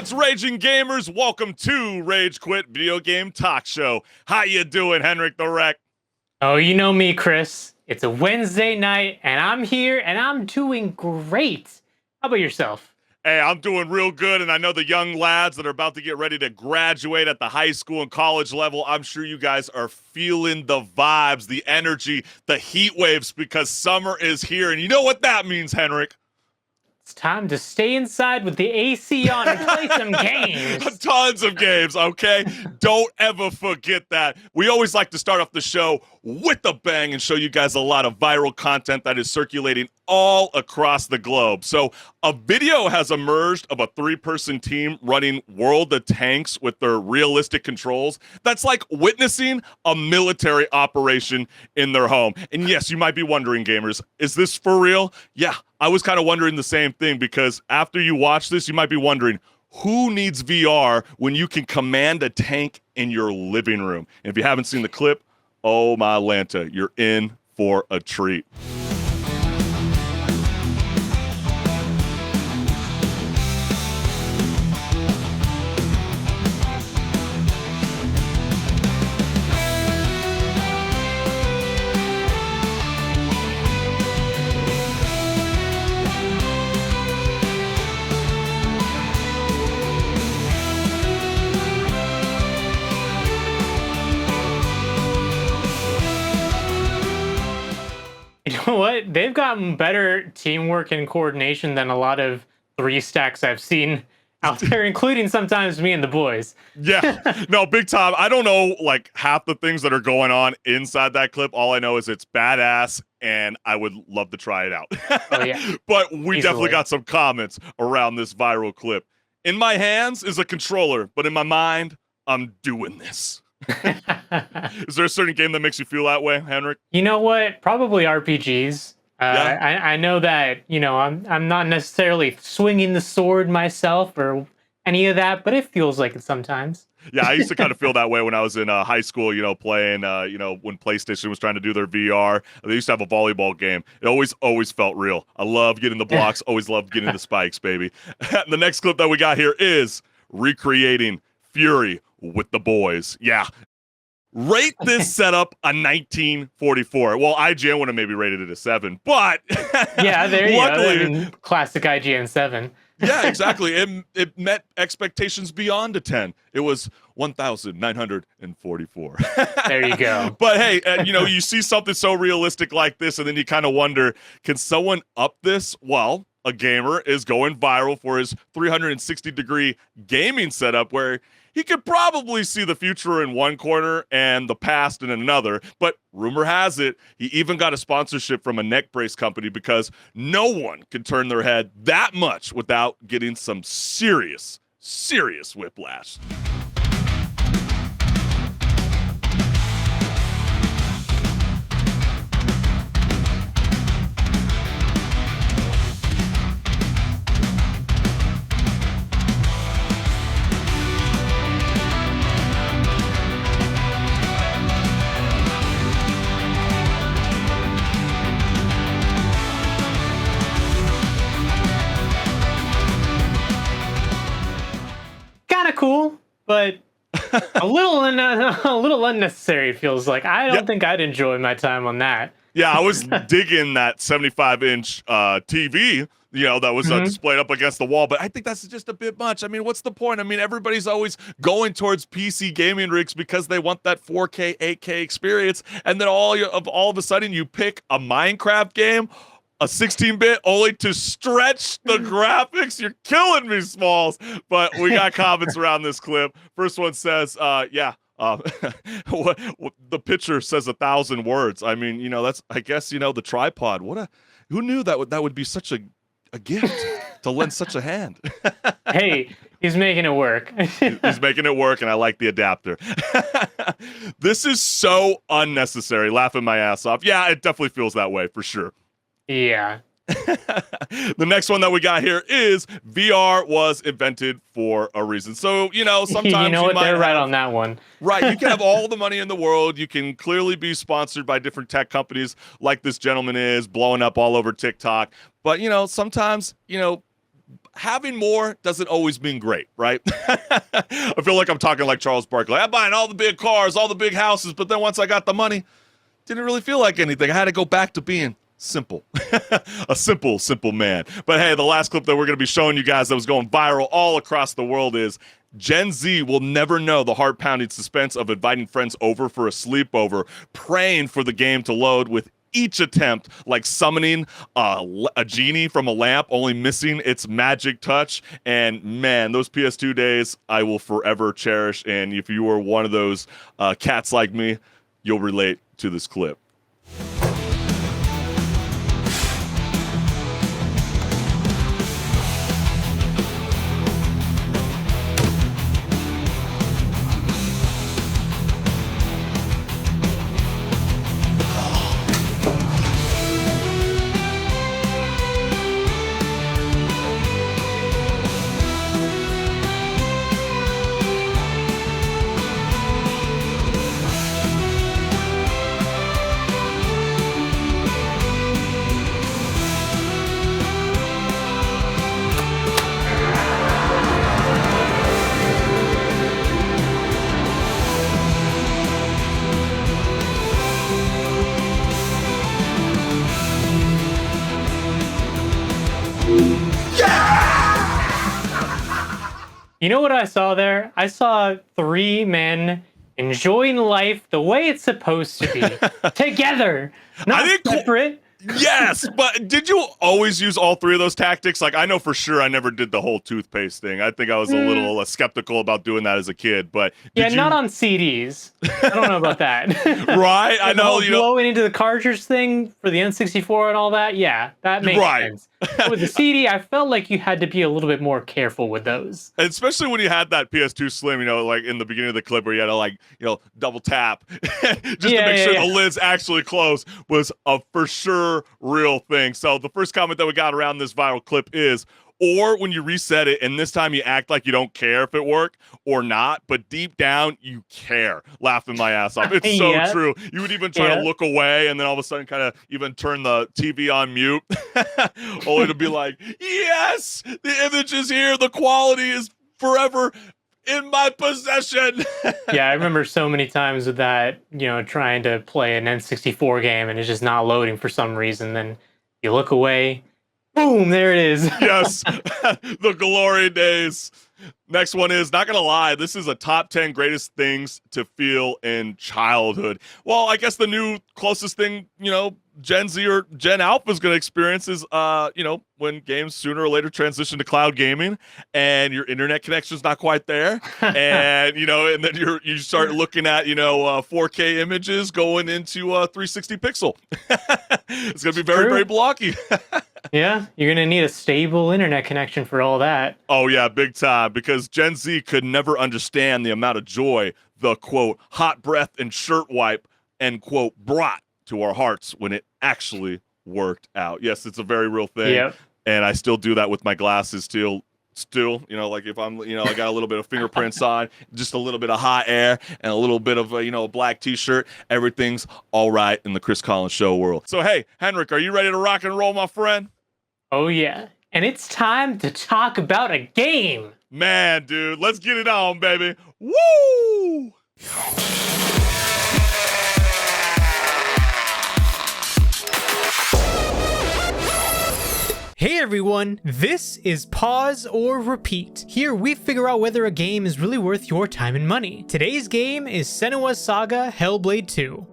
Greetings, raging gamers. Welcome to Rage Quit Video Game Talk Show. How you doing, HenricK the Wreck? Oh, you know me, Chris. It's a Wednesday night, and I'm here, and I'm doing great. How about yourself? Hey, I'm doing real good, and I know the young lads that are about to get ready to graduate at the high school and college level, I'm sure you guys are feeling the vibes, the energy, the heat waves, because summer is here, and you know what that means, HenricK? It's time to stay inside with the AC on and play some games. Tons of games, okay? Don't ever forget that. We always like to start off the show with a bang and show you guys a lot of viral content that is circulating all across the globe. So a video has emerged of a 3-person team running World of Tanks with their realistic controls. That's like witnessing a military operation in their home. And yes, you might be wondering, gamers, is this for real? Yeah, I was kind of wondering the same thing, because after you watch this, you might be wondering, who needs VR when you can command a tank in your living room? And if you haven't seen the clip, oh my Lanta, you're in for a treat. You know what? They've gotten better teamwork and coordination than a lot of 3-stacks I've seen out there, including sometimes me and the boys. Yeah, no, big time. I don't know like half the things that are going on inside that clip. All I know is it's badass, and I would love to try it out. Oh, yeah. But we Easily. definitely got some comments around this viral clip. In my hands is a controller, but in my mind, I'm doing this. Is there a certain game that makes you feel that way, HenricK? You know what? Probably RPGs. Yeah. I know that, you know, I'm not necessarily swinging the sword myself or any of that, but it feels like it sometimes. Yeah, I used to kind of feel that way when I was in high school, you know, playing, when PlayStation was trying to do their VR. They used to have a volleyball game. It always felt real. I love getting the blocks, always loved getting the spikes, baby. The next clip that we got here is recreating Fury with the boys. Yeah. Rate this setup a 1944. Well, IGN would have maybe rated it a 7, but Yeah, there you luckily, go. I mean, classic IGN 7. yeah, exactly. It met expectations beyond a 10. It was 1,944. There you go. But hey, you see something so realistic like this, and then you kind of wonder, can someone up this? Well, a gamer is going viral for his 360-degree gaming setup, where he could probably see the future in one corner and the past in another. But rumor has it, he even got a sponsorship from a neck brace company, because no one can turn their head that much without getting some serious whiplash. Kind of cool, but a little unnecessary, it feels like. I don't think I'd enjoy my time on that. Yeah, I was digging that 75-inch TV, that was displayed up against the wall, but I think that's just a bit much. I mean, what's the point? I mean, everybody's always going towards PC gaming rigs because they want that 4K, 8K experience, and then all of a sudden you pick a Minecraft game, a 16-bit, only to stretch the graphics. You're killing me, Smalls. But we got comments around this clip. First one says, the picture says 1,000 words. I mean, that's, I guess, the tripod. Who knew that would be such a gift to lend such a hand? Hey, he's making it work. He's making it work, and I like the adapter. This is so unnecessary. Laughing my ass off. Yeah, it definitely feels that way for sure. Yeah. The next one that we got here is VR was invented for a reason. So, sometimes you know what, might they're right have, on that one. Right, you can have all the money in the world. You can clearly be sponsored by different tech companies like this gentleman is, blowing up all over TikTok. But, sometimes, having more doesn't always mean great, right? I feel like I'm talking like Charles Barkley. I'm buying all the big cars, all the big houses, but then once I got the money, didn't really feel like anything. I had to go back to being simple. A simple man. But hey, the last clip that we're going to be showing you guys that was going viral all across the world is Gen Z will never know the heart-pounding suspense of inviting friends over for a sleepover, praying for the game to load with each attempt like summoning a genie from a lamp, only missing its magic touch. And man, those PS2 days I will forever cherish. And if you are one of those cats like me, you'll relate to this clip. You know what I saw there? I saw 3 men enjoying life the way it's supposed to be. Together, not separate. Yes, but did you always use all 3 of those tactics? Like, I know for sure I never did the whole toothpaste thing. I think I was a little skeptical about doing that as a kid, but yeah, not on CDs. I don't know about that. Right? I know, you know, blowing into the cartridge thing for the N64 and all that. Yeah, that makes sense. With the CD, I felt like you had to be a little bit more careful with those. And especially when you had that PS2 Slim, you know, like in the beginning of the clip where you had to, like, you know, double tap just to make sure the lid's actually closed was a for sure real thing. So the first comment that we got around this viral clip is, or when you reset it and this time you act like you don't care if it worked or not, but deep down you care. Laughing my ass off. It's so true. You would even try to look away and then all of a sudden kind of even turn the TV on mute only to be like, yes, the image is here. The quality is forever in my possession. Yeah, I remember so many times with that, you know, trying to play an N64 game and it's just not loading for some reason. Then you look away, boom, there it is. Yes, the glory days. Next one is, not gonna lie, this is a top 10 greatest things to feel in childhood. Well, I guess the new closest thing, you know, Gen Z or Gen Alpha is going to experience is, you know, when games sooner or later transition to cloud gaming and your internet connection is not quite there. And, you know, and then you start looking at, you know, 4K images going into 360 pixel. It's going to be very, very blocky. Yeah, you're going to need a stable internet connection for all that. Oh, yeah, big time. Because Gen Z could never understand the amount of joy the, quote, hot breath and shirt wipe, end quote, brought to our hearts when it actually worked out. Yes, it's a very real thing. Yep. And I still do that with my glasses still, you know, like if I'm, you know, I got a little bit of fingerprints on, just a little bit of hot air and a little bit of, you know, a black t-shirt, everything's all right in the Chris Collins Show world. So, hey, HenricK, are you ready to rock and roll, my friend? Oh, yeah. And it's time to talk about a game. Man, dude, let's get it on, baby. Woo! Hey everyone, this is Pause or Repeat. Here we figure out whether a game is really worth your time and money. Today's game is Senua's Saga Hellblade 2.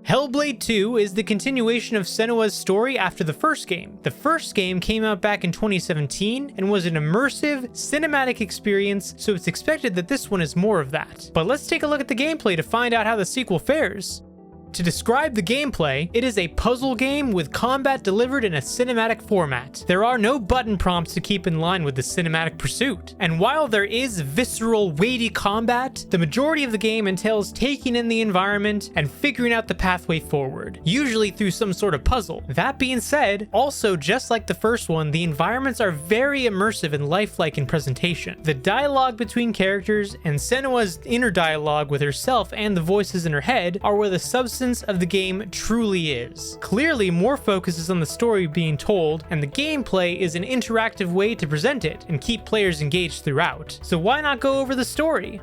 Hellblade 2 is the continuation of Senua's story after the first game. The first game came out back in 2017 and was an immersive, cinematic experience, so it's expected that this one is more of that. But let's take a look at the gameplay to find out how the sequel fares. To describe the gameplay, it is a puzzle game with combat delivered in a cinematic format. There are no button prompts to keep in line with the cinematic pursuit. And while there is visceral, weighty combat, the majority of the game entails taking in the environment and figuring out the pathway forward, usually through some sort of puzzle. That being said, also just like the first one, the environments are very immersive and lifelike in presentation. The dialogue between characters and Senua's inner dialogue with herself and the voices in her head are where the substance essence of the game truly is. Clearly, more focus is on the story being told, and the gameplay is an interactive way to present it and keep players engaged throughout. So why not go over the story?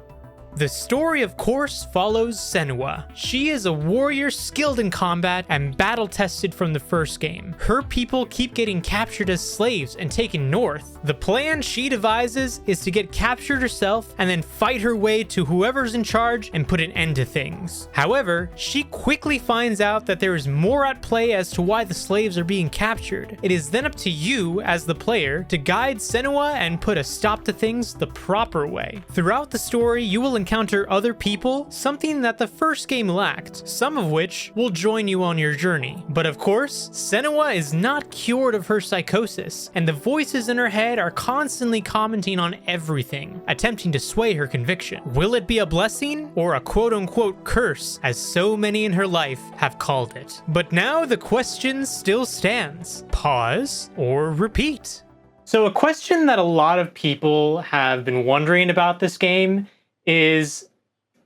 The story, of course, follows Senua. She is a warrior skilled in combat and battle-tested from the first game. Her people keep getting captured as slaves and taken north. The plan she devises is to get captured herself and then fight her way to whoever's in charge and put an end to things. However, she quickly finds out that there is more at play as to why the slaves are being captured. It is then up to you, as the player, to guide Senua and put a stop to things the proper way. Throughout the story, you will encounter other people, something that the first game lacked, some of which will join you on your journey. But of course, Senua is not cured of her psychosis, and the voices in her head are constantly commenting on everything, attempting to sway her conviction. Will it be a blessing or a quote-unquote curse, as so many in her life have called it? But now the question still stands. Pause or repeat? So a question that a lot of people have been wondering about this game is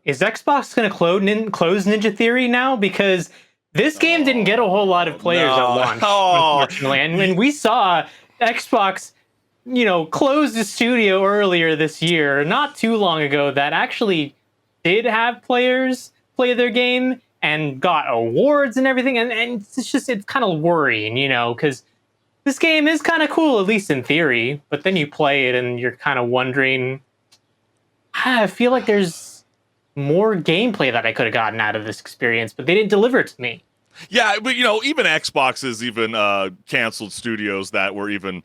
Xbox going to close Ninja Theory now? Because this game didn't get a whole lot of players at launch, unfortunately. And when we saw Xbox, close the studio earlier this year, not too long ago, that actually did have players play their game and got awards and everything. And it's kind of worrying, because this game is kind of cool, at least in theory. But then you play it and you're kind of wondering, I feel like there's more gameplay that I could have gotten out of this experience, but they didn't deliver it to me. Yeah, but even Xbox has even canceled studios that were even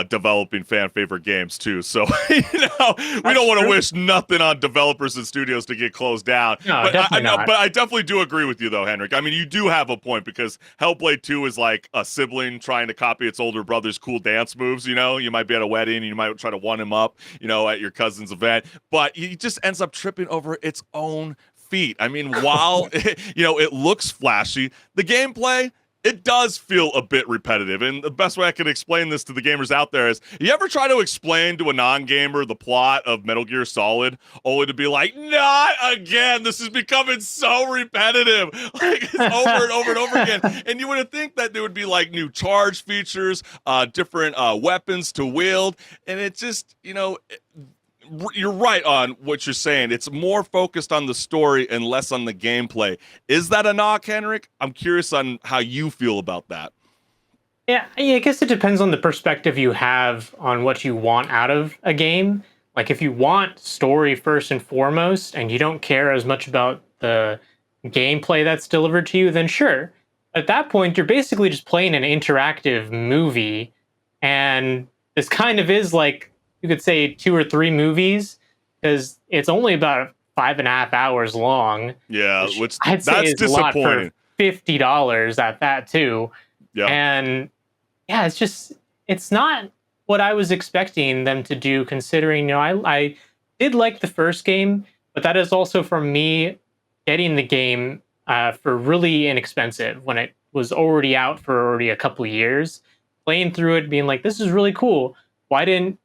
developing fan favorite games too. So we don't want to wish nothing on developers and studios to get closed down. No, but definitely not. But I definitely do agree with you though, HenricK. I mean, you do have a point, because Hellblade 2 is like a sibling trying to copy its older brother's cool dance moves. You might be at a wedding and you might try to one him up, at your cousin's event, but he just ends up tripping over its own feet. I mean, while it looks flashy, the gameplay, it does feel a bit repetitive. And the best way I can explain this to the gamers out there is, you ever try to explain to a non-gamer the plot of Metal Gear Solid, only to be like, not again, this is becoming so repetitive, like it's over and over and over again. And you would think that there would be like new charge features, different weapons to wield, and it just, you're right on what you're saying. It's more focused on the story and less on the gameplay. Is that a knock, HenricK? I'm curious on how you feel about that. Yeah, I guess it depends on the perspective you have on what you want out of a game. Like, if you want story first and foremost, and you don't care as much about the gameplay that's delivered to you, then sure. At that point, you're basically just playing an interactive movie, and this kind of is like, you could say 2 or 3 movies, because it's only about 5.5 hours long. Yeah, which I'd say that's is disappointing. A lot for $50 at that too. Yeah. And yeah, it's not what I was expecting them to do, considering, I did like the first game, but that is also from me getting the game for really inexpensive when it was already out for already a couple of years, playing through it, being like, this is really cool. Why didn't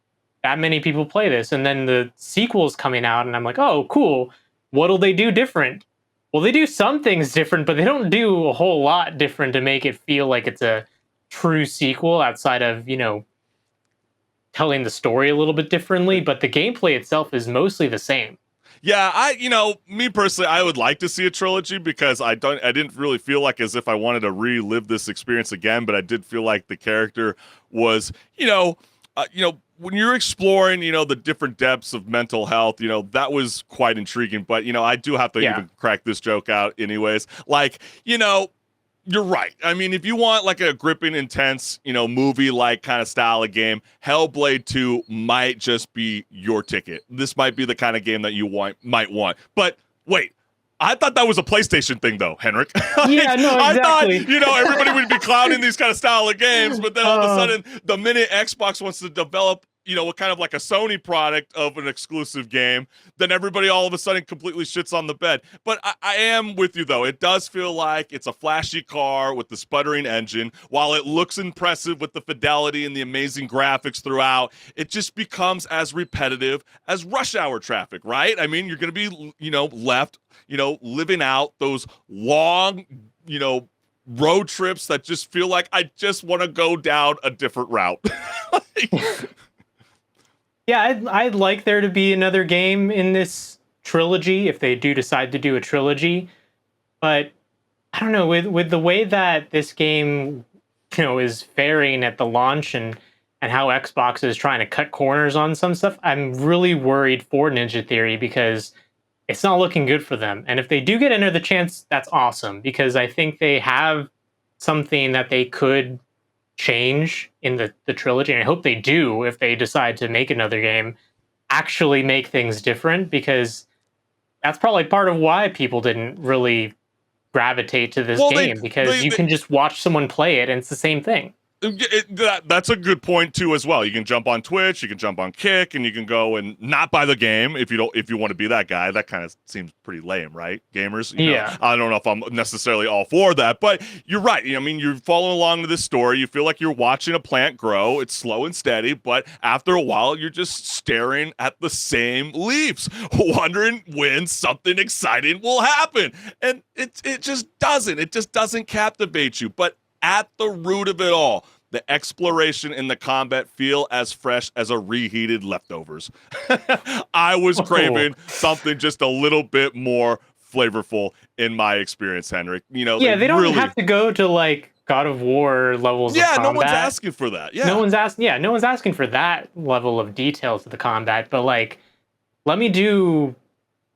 that many people play this? And then the sequel's coming out, and I'm like, oh, cool. What'll they do different? Well, they do some things different, but they don't do a whole lot different to make it feel like it's a true sequel, outside of, telling the story a little bit differently. But the gameplay itself is mostly the same. Yeah, me personally, I would like to see a trilogy, because I didn't really feel like as if I wanted to relive this experience again, but I did feel like the character was, when you're exploring, the different depths of mental health, that was quite intriguing. But, I do have to even crack this joke out anyways. Like, you're right. I mean, if you want like a gripping, intense, movie-like kind of style of game, Hellblade 2 might just be your ticket. This might be the kind of game that you might want. But wait. I thought that was a PlayStation thing, though, HenricK. Yeah, no, exactly. I thought, everybody would be clowning these kind of style of games, but then all of a sudden, the minute Xbox wants to develop kind of like a Sony product of an exclusive game, then everybody all of a sudden completely shits on the bed. But I am with you, though. It does feel like it's a flashy car with the sputtering engine. While it looks impressive with the fidelity and the amazing graphics throughout, it just becomes as repetitive as rush hour traffic, right? I mean, you're going to be, left, living out those long, road trips that just feel like I just want to go down a different route. Yeah, I'd like there to be another game in this trilogy if they do decide to do a trilogy. But I don't know, with the way that this game, is faring at the launch and how Xbox is trying to cut corners on some stuff, I'm really worried for Ninja Theory because it's not looking good for them. And if they do get another chance, that's awesome because I think they have something that they could change in the trilogy. And I hope they do if they decide to make another game, actually make things different because that's probably part of why people didn't really gravitate to this game because you can just watch someone play it and it's the same thing. That's a good point too as well. You can jump on Twitch, you can jump on Kick, and you can go and not buy the game if you want to be that guy. That kind of seems pretty lame, right? Gamers, yeah. I don't know if I'm necessarily all for that, but you're right. I mean, you're following along to this story. You feel like you're watching a plant grow. It's slow and steady, but after a while, you're just staring at the same leaves, wondering when something exciting will happen, and it just doesn't. It just doesn't captivate you. But at the root of it all, the exploration and the combat feel as fresh as a reheated leftovers. I was craving something just a little bit more flavorful in my experience, HenricK. Yeah, they don't have to go to like God of War levels of combat. No one's asking for that. Yeah. No one's asking for that level of detail to the combat, but like let me do,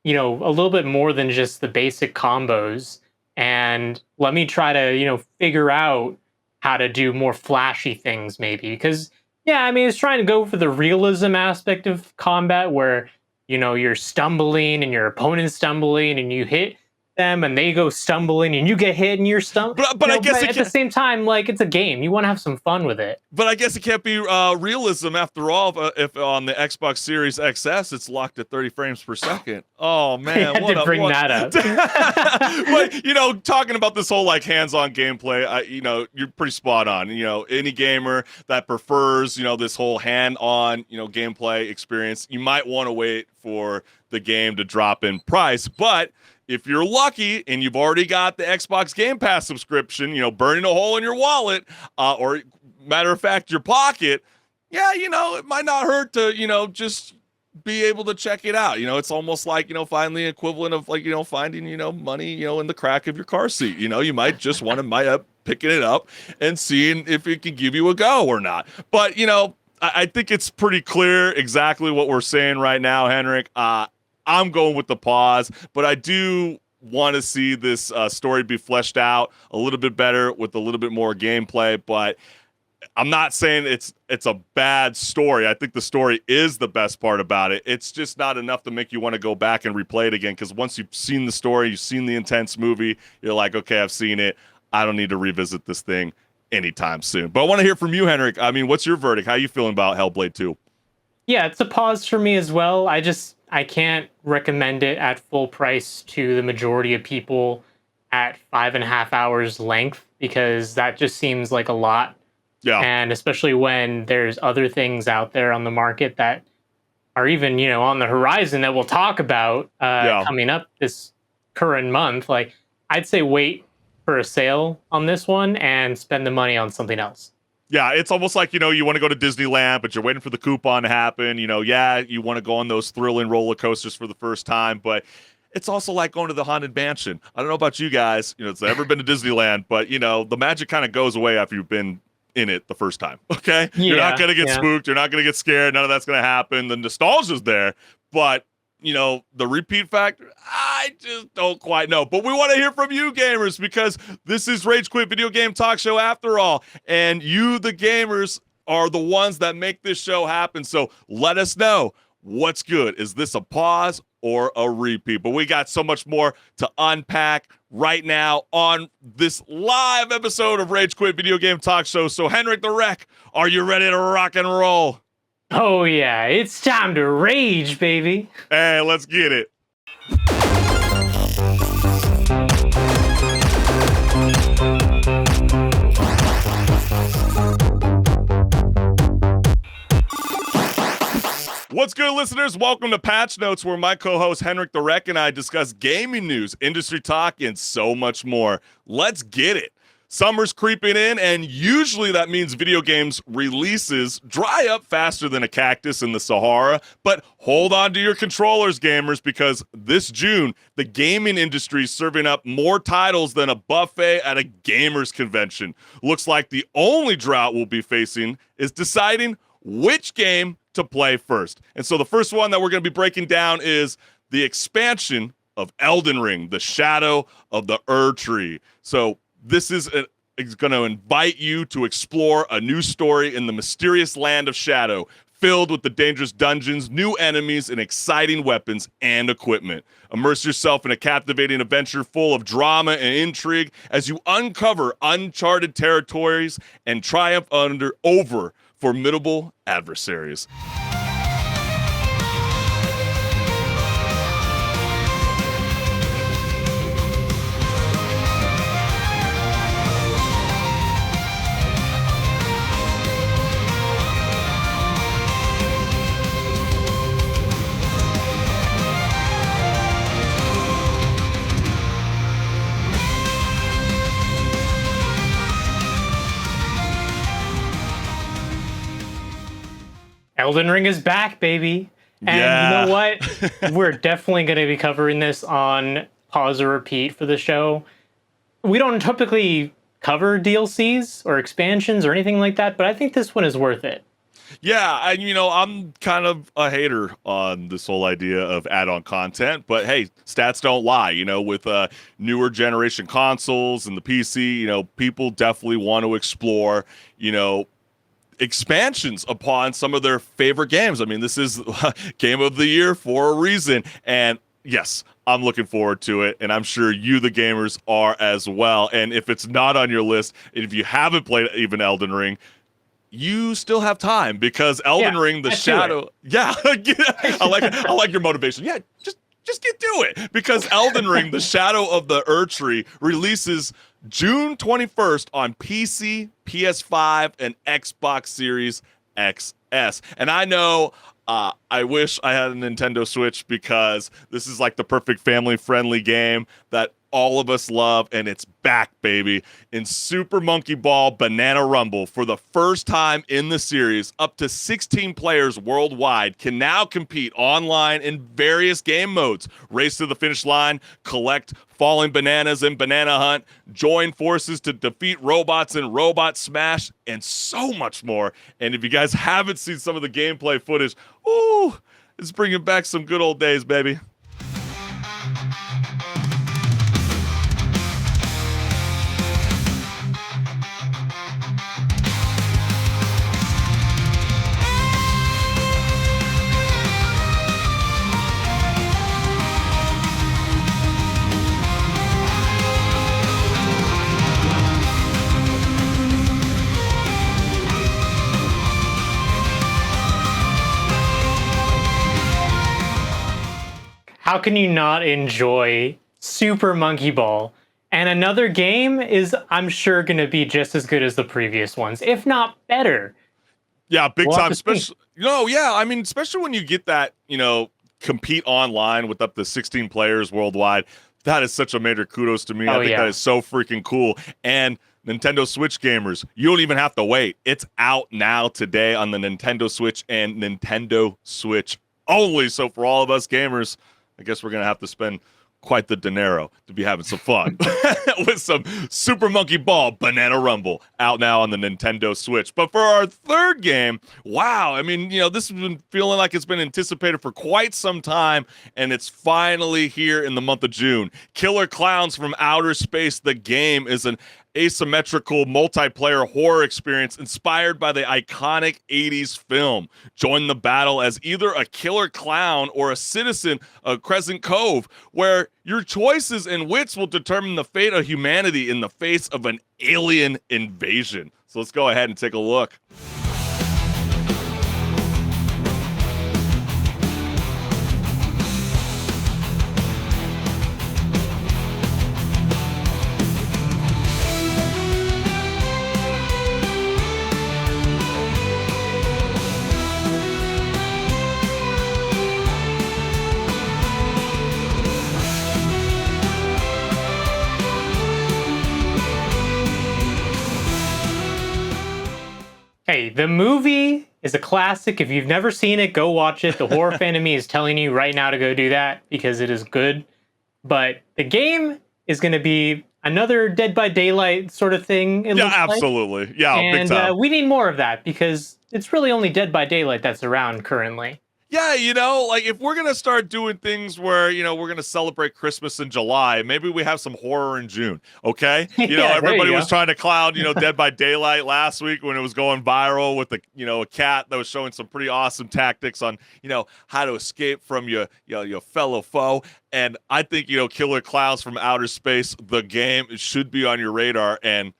a little bit more than just the basic combos and let me try to, figure out how to do more flashy things maybe because it's trying to go for the realism aspect of combat where you're stumbling and your opponent's stumbling and you hit them and they go stumbling and you get hit and you're stumbling. But I guess at the same time, like it's a game. You want to have some fun with it. But I guess it can't be realism after all. If on the Xbox Series XS it's locked at 30 frames per second. Oh man, I had to bring that up. But talking about this whole like hands-on gameplay, you're pretty spot on. Any gamer that prefers this whole hand-on gameplay experience, you might want to wait for the game to drop in price, but if you're lucky and you've already got the Xbox Game Pass subscription, burning a hole in your wallet, or matter of fact, your pocket, it might not hurt to, just be able to check it out. It's almost like, finding the equivalent of like, finding, money, in the crack of your car seat. You might just want to picking it up and seeing if it can give you a go or not. But, I think it's pretty clear exactly what we're saying right now, HenricK. I'm going with the pause, but I do want to see this story be fleshed out a little bit better with a little bit more gameplay, but I'm not saying it's a bad story. I think the story is the best part about it. It's just not enough to make you want to go back and replay it again because once you've seen the story, you've seen the intense movie, you're like, okay, I've seen it. I don't need to revisit this thing anytime soon. But I want to hear from you, HenricK. I mean, what's your verdict? How are you feeling about Hellblade 2? Yeah, it's a pause for me as well. I can't recommend it at full price to the majority of people at 5.5 hours length because that just seems like a lot. Yeah. And especially when there's other things out there on the market that are even, on the horizon that we'll talk about coming up this current month. Like, I'd say wait for a sale on this one and spend the money on something else. Yeah, it's almost like, you want to go to Disneyland, but you're waiting for the coupon to happen. You want to go on those thrilling roller coasters for the first time, but it's also like going to the Haunted Mansion. I don't know about you guys, it's never been to Disneyland, but, the magic kind of goes away after you've been in it the first time, okay? You're not going to get spooked. You're not going to get scared. None of that's going to happen. The nostalgia's there, but the repeat factor, I just don't quite know. But we want to hear from you gamers because this is Rage Quit Video Game Talk Show after all. And you, the gamers, are the ones that make this show happen. So let us know what's good. Is this a pause or a repeat? But we got so much more to unpack right now on this live episode of Rage Quit Video Game Talk Show. So HenricK the Wreck, are you ready to rock and roll? Oh yeah, it's time to rage, baby. Hey, let's get it. What's good, listeners? Welcome to Patch Notes, where my co-host HenricK and I discuss gaming news, industry talk, and so much more. Let's get it. Summer's creeping in, and usually that means video games releases dry up faster than a cactus in the Sahara. But hold on to your controllers, gamers, because this June, the gaming industry is serving up more titles than a buffet at a gamers convention. Looks like the only drought we'll be facing is deciding which game to play first. And so the first one that we're going to be breaking down is the expansion of Elden Ring, the Shadow of the Ur-Tree. So this is going to invite you to explore a new story in the mysterious land of Shadow, filled with the dangerous dungeons, new enemies, and exciting weapons and equipment. Immerse yourself in a captivating adventure full of drama and intrigue as you uncover uncharted territories and triumph over formidable adversaries. Elden Ring is back, baby. And Yeah. you know what? We're definitely going to be covering this on Pause or Repeat for the show. We don't typically cover DLCs or expansions or anything like that, but I think this one is worth it. Yeah, I'm kind of a hater on this whole idea of add-on content, but hey, stats don't lie. With newer generation consoles and the PC, people definitely want to explore, expansions upon some of their favorite games. I mean, this is Game of the Year for a reason, and yes, I'm looking forward to it, and I'm sure you, the gamers, are as well. And if it's not on your list, and if you haven't played even Elden Ring, you still have time, because Elden Ring, the Shadow. Yeah, I like your motivation. Yeah, just get to it, because Elden Ring, the Shadow of the Ur-Tree, releases June 21st on PC, PS5, and Xbox Series XS. And I know I wish I had a Nintendo Switch, because this is like the perfect family-friendly game that all of us love, and it's back, baby. In Super Monkey Ball Banana Rumble, for the first time in the series, up to 16 players worldwide can now compete online in various game modes. Race to the finish line, collect falling bananas in Banana Hunt, join forces to defeat robots in Robot Smash, and so much more. And if you guys haven't seen some of the gameplay footage, ooh, it's bringing back some good old days, baby. How can you not enjoy Super Monkey Ball? And another game is, I'm sure, going to be just as good as the previous ones, if not better. Yeah, big We'll time. have to see. Especially when you get that, compete online with up to 16 players worldwide. That is such a major kudos to me. I think that is so freaking cool. And Nintendo Switch gamers, you don't even have to wait. It's out now today on the Nintendo Switch and Nintendo Switch only. So for all of us gamers, I guess we're going to have to spend quite the dinero to be having some fun with some Super Monkey Ball Banana Rumble out now on the Nintendo Switch. But for our third game, wow, this has been feeling like it's been anticipated for quite some time, and it's finally here in the month of June. Killer Clowns from Outer Space, the game, is an asymmetrical multiplayer horror experience inspired by the iconic 80s film. Join the battle as either a killer clown or a citizen of Crescent Cove, where your choices and wits will determine the fate of humanity in the face of an alien invasion. So let's go ahead and take a look. Hey, the movie is a classic. If you've never seen it, go watch it. The horror fan in me is telling you right now to go do that because it is good. But the game is going to be another Dead by Daylight sort of thing. It looks like. Absolutely. Yeah, big And time. we need more of that because it's really only Dead by Daylight that's around currently. Yeah, like if we're going to start doing things where, we're going to celebrate Christmas in July, maybe we have some horror in June, okay? Yeah, Everybody there you was go. trying to clown, Dead by Daylight last week when it was going viral with a cat that was showing some pretty awesome tactics on, how to escape from your fellow foe. And I think, Killer Clowns from Outer Space, the game, should be on your radar. And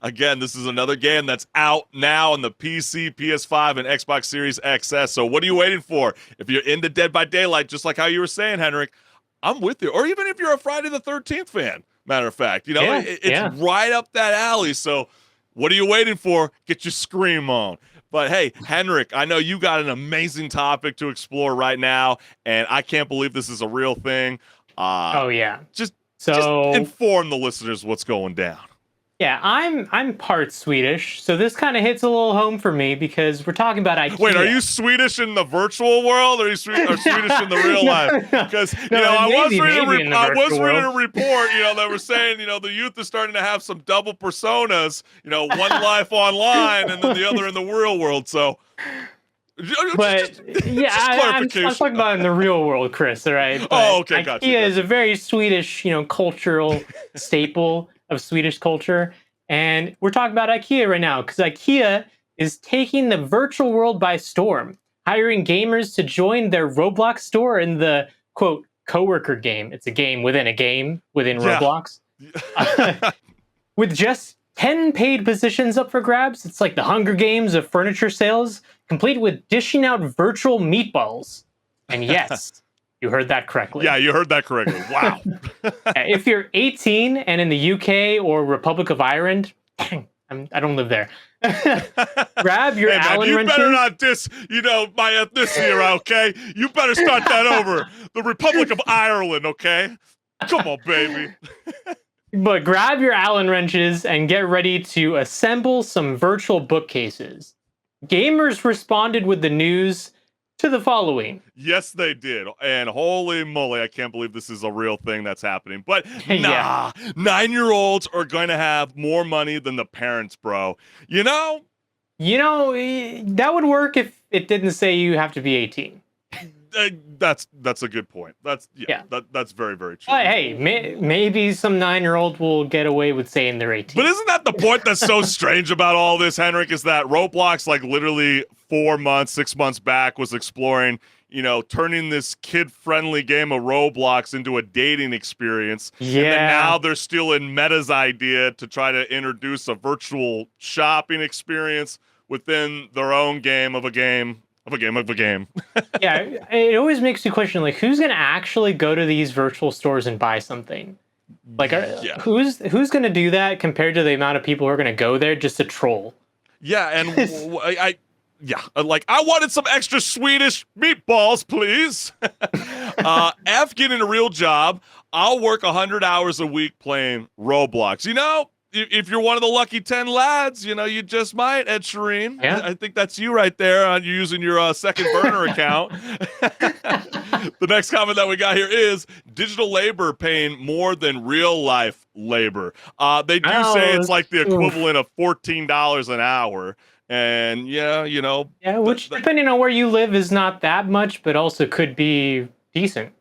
again, this is another game that's out now on the PC, PS5, and Xbox Series XS. So what are you waiting for? If you're into Dead by Daylight, just like how you were saying, HenricK, I'm with you. Or even if you're a Friday the 13th fan, matter of fact, it's right up that alley. So what are you waiting for? Get your scream on. But hey, HenricK, I know you got an amazing topic to explore right now, and I can't believe this is a real thing. Just inform the listeners what's going down. Yeah, I'm part Swedish, so this kind of hits a little home for me because we're talking about IKEA. Wait, are you Swedish in the virtual world, or are you Swedish in the real life? Because I was reading a report, that were saying, the youth is starting to have some double personas, one life online and then the other in the real world. So, but I'm talking about in the real world, Chris. All right. But okay, IKEA gotcha. is a very Swedish, cultural staple of Swedish culture. And we're talking about IKEA right now because IKEA is taking the virtual world by storm, hiring gamers to join their Roblox store in the, quote, coworker game. It's a game within Roblox. With just 10 paid positions up for grabs, it's like the Hunger Games of furniture sales, complete with dishing out virtual meatballs. And yes, you heard that correctly. Yeah, you heard that correctly. Wow. If you're 18 and in the UK or Republic of Ireland, I don't live there. Grab your Allen wrenches. You better not diss, my ethnicity, okay? You better start that over. The Republic of Ireland, okay? Come on, baby. But grab your Allen wrenches and get ready to assemble some virtual bookcases. Gamers responded with the news to the following. Yes, they did. And holy moly, I can't believe this is a real thing that's happening. But nah, 9-year-olds are going to have more money than the parents, bro. That would work if it didn't say you have to be 18. That's a good point. That's very, very true. Hey, maybe some 9-year-old will get away with saying they're 18. But isn't that the point that's so strange about all this, HenricK, is that Roblox, like literally 6 months back, was exploring, turning this kid-friendly game of Roblox into a dating experience. Yeah. And then now they're stealing Meta's idea to try to introduce a virtual shopping experience within their own game of a game. Yeah, it always makes you question, like, who's going to actually go to these virtual stores and buy something? Like, who's going to do that compared to the amount of people who are going to go there just to troll? Yeah, and I wanted some extra Swedish meatballs, please. F, getting a real job. I'll work 100 hours a week playing Roblox. If you're one of the lucky 10 lads, you just might, Ed Sheeran. Yeah. I think that's you right there. You're using your second burner account. The next comment that we got here is digital labor paying more than real life labor. They do say it's like the equivalent of $14 an hour. And which depending on where you live is not that much, but also could be decent.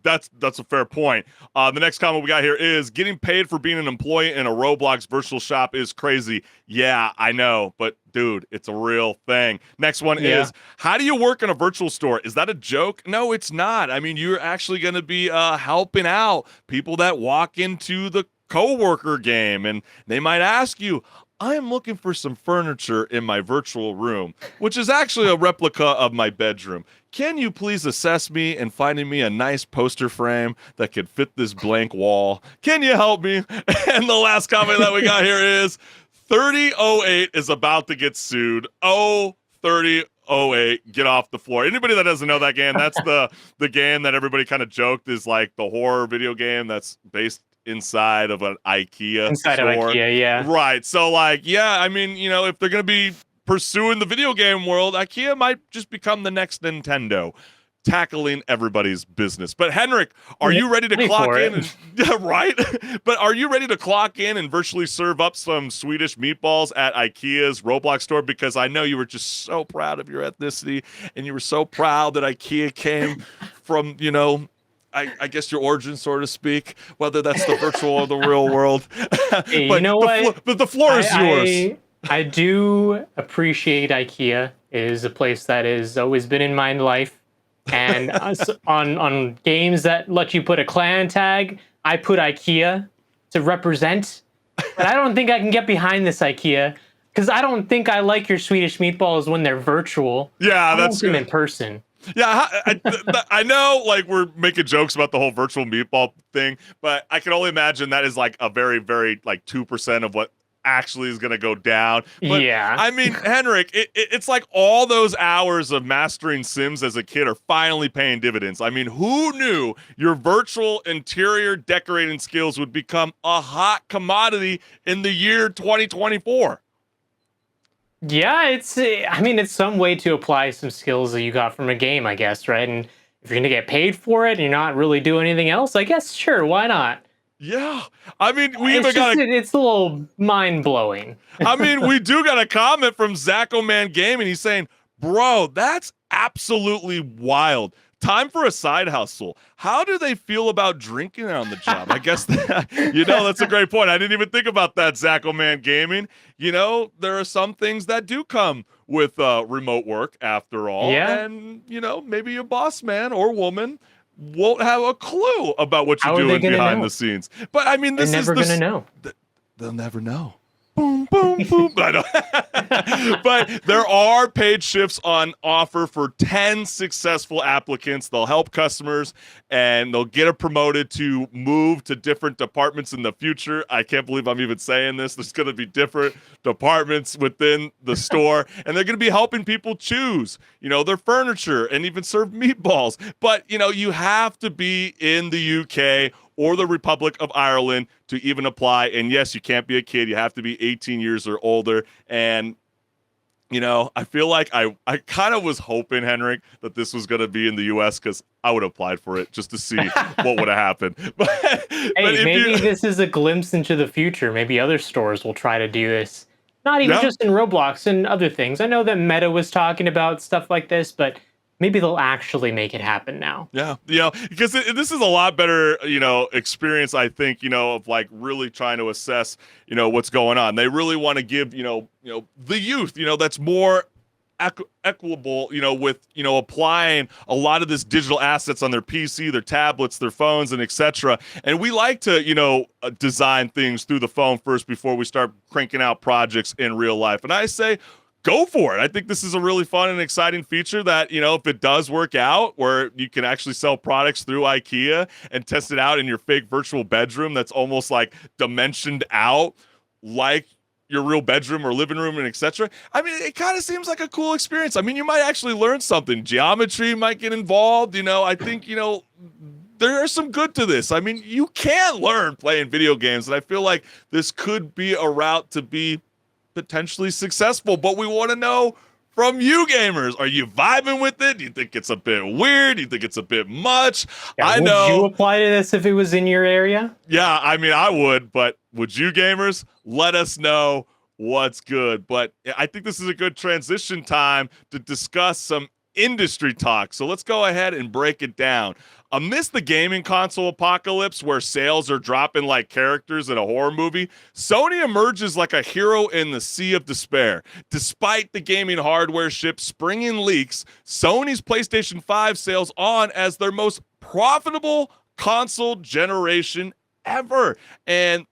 That's a fair point. The next comment we got here is getting paid for being an employee in a Roblox virtual shop is crazy. Yeah, I know, but dude, it's a real thing. Next one is, how do you work in a virtual store? Is that a joke? No, it's not. I mean, you're actually going to be helping out people that walk into the coworker game, and they might ask you, I am looking for some furniture in my virtual room, which is actually a replica of my bedroom. Can you please assess me in finding me a nice poster frame that could fit this blank wall? Can you help me? And the last comment that we got here is 3008 is about to get sued. 3008, get off the floor. Anybody that doesn't know that game, that's the game that everybody kind of joked is like the horror video game that's based inside of an IKEA store. Of IKEA, yeah. Right. So, I mean, if they're going to be pursuing the video game world, IKEA might just become the next Nintendo, tackling everybody's business. But Henrik, are you ready to clock in? And, yeah, right? But are you ready to clock in and virtually serve up some Swedish meatballs at IKEA's Roblox store? Because I know you were just so proud of your ethnicity, and you were so proud that IKEA came from, I guess your origin, so to speak, whether that's the virtual or the real world. Hey, but you know what? The floor is yours. I do appreciate IKEA. It is a place that has always been in my life. And on games that let you put a clan tag, I put IKEA to represent. But I don't think I can get behind this IKEA, because I don't think I like your Swedish meatballs when they're virtual. Yeah, that's good. In person. Yeah, I know, like, we're making jokes about the whole virtual meatball thing, but I can only imagine that is like a very, very, like, 2% of what actually is going to go down. But, yeah. I mean, Henrik, it's like all those hours of mastering Sims as a kid are finally paying dividends. I mean, who knew your virtual interior decorating skills would become a hot commodity in the year 2024? Yeah, it's some way to apply some skills that you got from a game, I guess, right? And if you're going to get paid for it and you're not really doing anything else, I guess, sure, why not? Yeah. I mean, it's a little mind-blowing. I mean, we do got a comment from Zachoman Gaming. He's saying, bro, that's absolutely wild. Time for a side hustle. How do they feel about drinking on the job? I guess, that's a great point. I didn't even think about that, Zachoman Gaming. There are some things that do come with remote work after all. Yeah. And, maybe your boss man or woman won't have a clue about what you're doing behind the scenes. But, I mean, they're never going to know. They'll never know. Boom, boom, boom. But there are paid shifts on offer for 10 successful applicants. They'll help customers, and they'll get promoted to move to different departments in the future. I can't believe I'm even saying this. There's going to be different departments within the store, and they're going to be helping people choose, their furniture and even serve meatballs. But, you have to be in the UK or the Republic of Ireland to even apply. And yes, you can't be a kid. You have to be 18 years or older. And, I feel like I kind of was hoping, Henrik, that this was going to be in the U.S. because I would have applied for it just to see what would have happened. But maybe this is a glimpse into the future. Maybe other stores will try to do this. Not even just in Roblox and other things. I know that Meta was talking about stuff like this, but maybe they'll actually make it happen now. Yeah, because this is a lot better, experience, I think, of like really trying to assess, what's going on. They really want to give, the youth, that's more equitable, with, applying a lot of this digital assets on their PC, their tablets, their phones, and etc. And we like to, design things through the phone first before we start cranking out projects in real life. And I say, go for it. I think this is a really fun and exciting feature that, if it does work out, where you can actually sell products through IKEA and test it out in your fake virtual bedroom that's almost like dimensioned out like your real bedroom or living room and etc. I mean, it kind of seems like a cool experience. I mean, you might actually learn something. Geometry might get involved. I think, there are some good to this. I mean, you can learn playing video games, and I feel like this could be a route to be potentially successful, but we want to know from you gamers. Are you vibing with it? Do you think it's a bit weird? Do you think it's a bit much? Yeah, would you apply to this if it was in your area? Yeah, I mean, I would, but would you gamers? Let us know what's good. But I think this is a good transition time to discuss some industry talk. So let's go ahead and break it down. Amidst the gaming console apocalypse where sales are dropping like characters in a horror movie, Sony emerges like a hero in the sea of despair. Despite the gaming hardware ship springing leaks, Sony's PlayStation 5 sails on as their most profitable console generation ever. And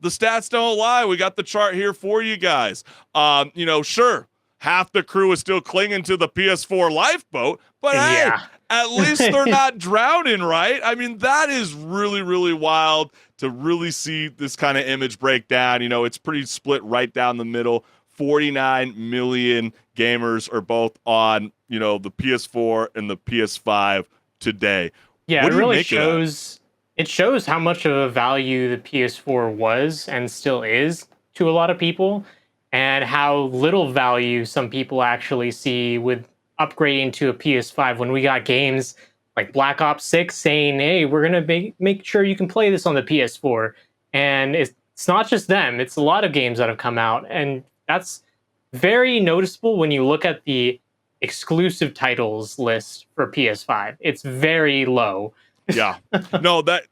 the stats don't lie. We got the chart here for you guys. Sure, half the crew is still clinging to the PS4 lifeboat, but hey, at least they're not drowning, right? I mean, that is really, really wild to really see this kind of image break down. It's pretty split right down the middle. 49 million gamers are both on, the PS4 and the PS5 today. Yeah, it really shows. It shows how much of a value the PS4 was and still is to a lot of people. and how little value some people actually see with upgrading to a PS5 when we got games like Black Ops 6 saying, hey, we're going to make sure you can play this on the PS4. And it's not just them, it's a lot of games that have come out. And that's very noticeable when you look at the exclusive titles list for PS5. It's very low. Yeah. No, that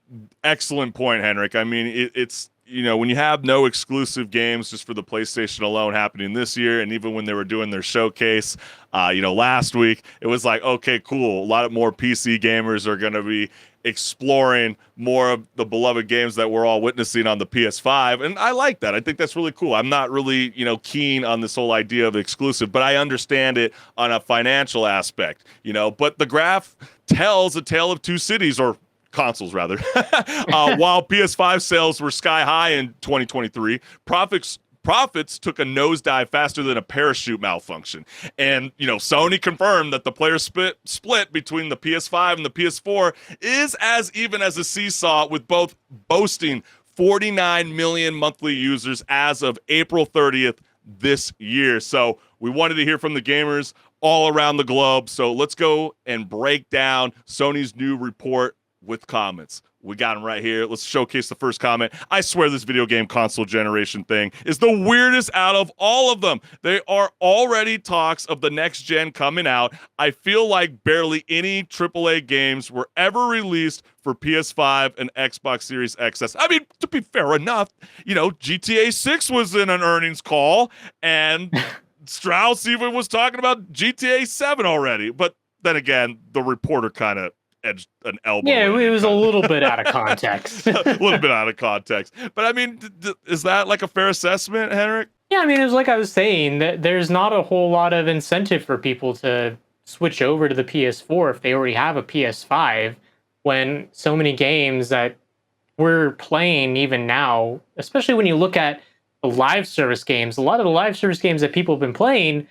excellent point, HenricK. I mean, it's when you have no exclusive games just for the PlayStation alone happening this year, and even when they were doing their showcase, last week, it was like, okay, cool. A lot more PC gamers are going to be exploring more of the beloved games that we're all witnessing on the PS5, and I like that. I think that's really cool. I'm not really, keen on this whole idea of exclusive, but I understand it on a financial aspect, But the graph tells a tale of two cities, or consoles rather. While PS5 sales were sky high in 2023, profits took a nosedive faster than a parachute malfunction. And, Sony confirmed that the player split between the PS5 and the PS4 is as even as a seesaw, with both boasting 49 million monthly users as of April 30th this year. So we wanted to hear from the gamers all around the globe. So let's go and break down Sony's new report with comments. We got them right here. Let's showcase the first comment. I swear this video game console generation thing is the weirdest out of all of them. There are already talks of the next gen coming out. I feel like barely any AAA games were ever released for PS5 and Xbox Series XS. I mean, to be fair enough, GTA 6 was in an earnings call, and Strauss even was talking about GTA 7 already. But then again, the reporter kind of edged an elbow. Yeah, it was a little bit out of context. A little bit out of context. But I mean, is that like a fair assessment, HenricK? Yeah, I mean, it was like I was saying, that there's not a whole lot of incentive for people to switch over to the PS4 if they already have a PS5, when so many games that we're playing even now, especially when you look at the live service games, a lot of the live service games that people have been playing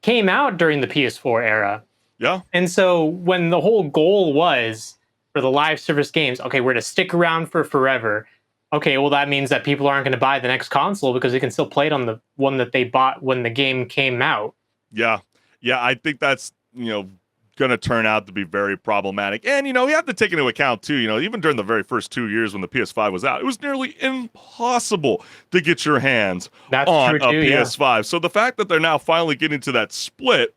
came out during the PS4 era. Yeah. And so when the whole goal was for the live service games, okay, we're to stick around for forever. Okay, well, that means that people aren't going to buy the next console because they can still play it on the one that they bought when the game came out. Yeah. Yeah, I think that's, going to turn out to be very problematic. And, you have to take into account, too, even during the very first 2 years when the PS5 was out, it was nearly impossible to get your hands on a PS5. Yeah. So the fact that they're now finally getting to that split,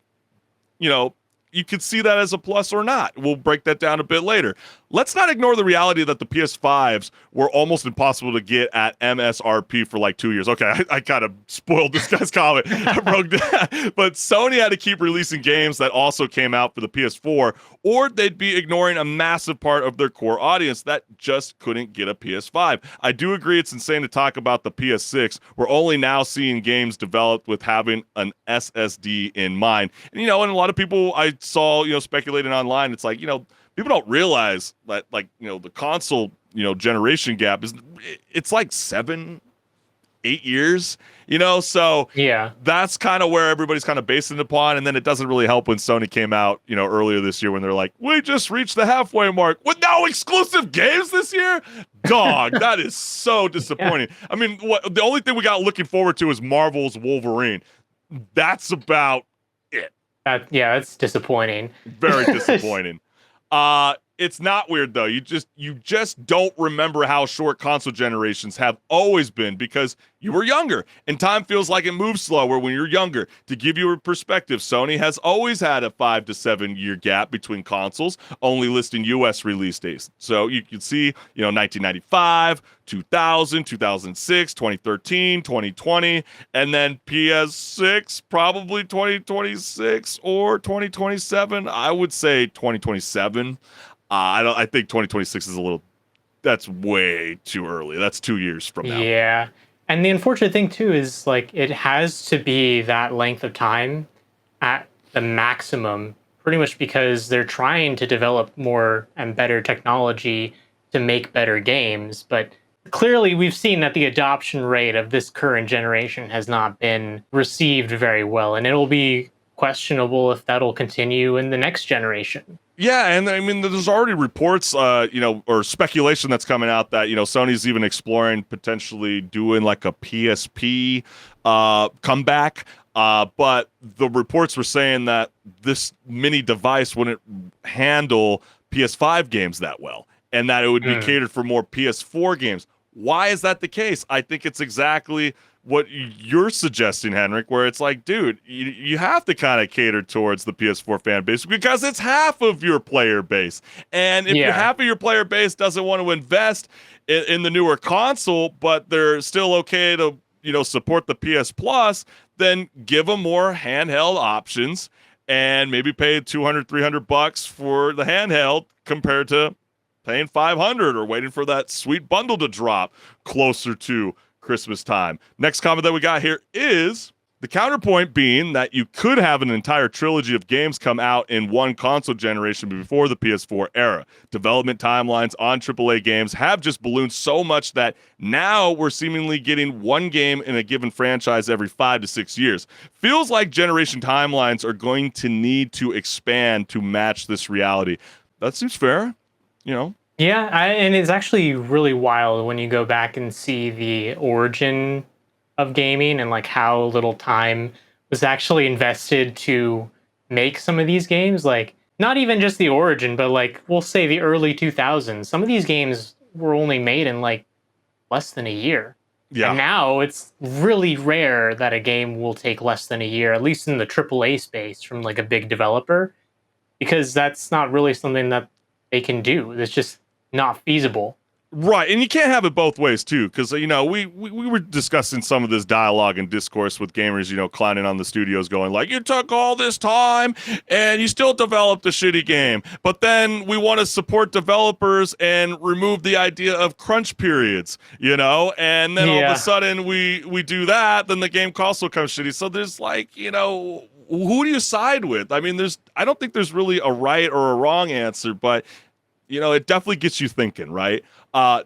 you could see that as a plus or not. We'll break that down a bit later. Let's not ignore the reality that the PS5s were almost impossible to get at MSRP for like 2 years. Okay, I kind of spoiled this guy's comment. I broke that. But Sony had to keep releasing games that also came out for the PS4, or they'd be ignoring a massive part of their core audience that just couldn't get a PS5. I do agree it's insane to talk about the PS6. We're only now seeing games developed with having an SSD in mind. And, and a lot of people I saw, speculating online, it's like, people don't realize that, like, the console, generation gap it's like 7-8 years, so yeah, that's kind of where everybody's kind of basing it upon. And then it doesn't really help when Sony came out, earlier this year when they're like, we just reached the halfway mark with no exclusive games this year. Dog, that is so disappointing. Yeah. I mean, the only thing we got looking forward to is Marvel's Wolverine. That's about it. That's disappointing. Very disappointing. It's not weird though. You just don't remember how short console generations have always been because you were younger and time feels like it moves slower when you're younger. To give you a perspective, Sony has always had a 5 to 7 year gap between consoles, only listing US release dates. So you can see, 1995, 2000, 2006, 2013, 2020, and then PS6 probably 2026 or 2027. I would say 2027. I think 2026 is that's way too early. That's 2 years from now. Yeah. And the unfortunate thing too is like it has to be that length of time at the maximum, pretty much because they're trying to develop more and better technology to make better games. But clearly we've seen that the adoption rate of this current generation has not been received very well, and it'll be questionable if that'll continue in the next generation. Yeah, and I mean, there's already reports, or speculation that's coming out that Sony's even exploring potentially doing like a PSP comeback. But the reports were saying that this mini device wouldn't handle PS5 games that well, and that it would be catered for more PS4 games. Why is that the case? I think it's exactly what you're suggesting, HenricK, where it's like, dude, you have to kind of cater towards the PS4 fan base because it's half of your player base. And if half of your player base doesn't want to invest in the newer console, but they're still okay to, support the PS Plus, then give them more handheld options and maybe pay $200-$300 for the handheld compared to paying $500 or waiting for that sweet bundle to drop closer to Christmas time. Next comment that we got here is the counterpoint being that you could have an entire trilogy of games come out in one console generation before the PS4 era. Development timelines on AAA games have just ballooned so much that now we're seemingly getting one game in a given franchise every 5 to 6 years. Feels like generation timelines are going to need to expand to match this reality. That seems fair, Yeah, and it's actually really wild when you go back and see the origin of gaming and like how little time was actually invested to make some of these games. Like not even just the origin, but like we'll say the early 2000s. Some of these games were only made in like less than a year. Yeah. And now it's really rare that a game will take less than a year, at least in the AAA space from like a big developer, because that's not really something that they can do. It's just not feasible. Right, and you can't have it both ways too, because we were discussing some of this dialogue and discourse with gamers, clowning on the studios, going like, "You took all this time and you still developed a shitty game," but then we want to support developers and remove the idea of crunch periods, and then all of a sudden we do that, then the game also comes shitty. So there's like, who do you side with? I mean, I don't think there's really a right or a wrong answer, but it definitely gets you thinking, right?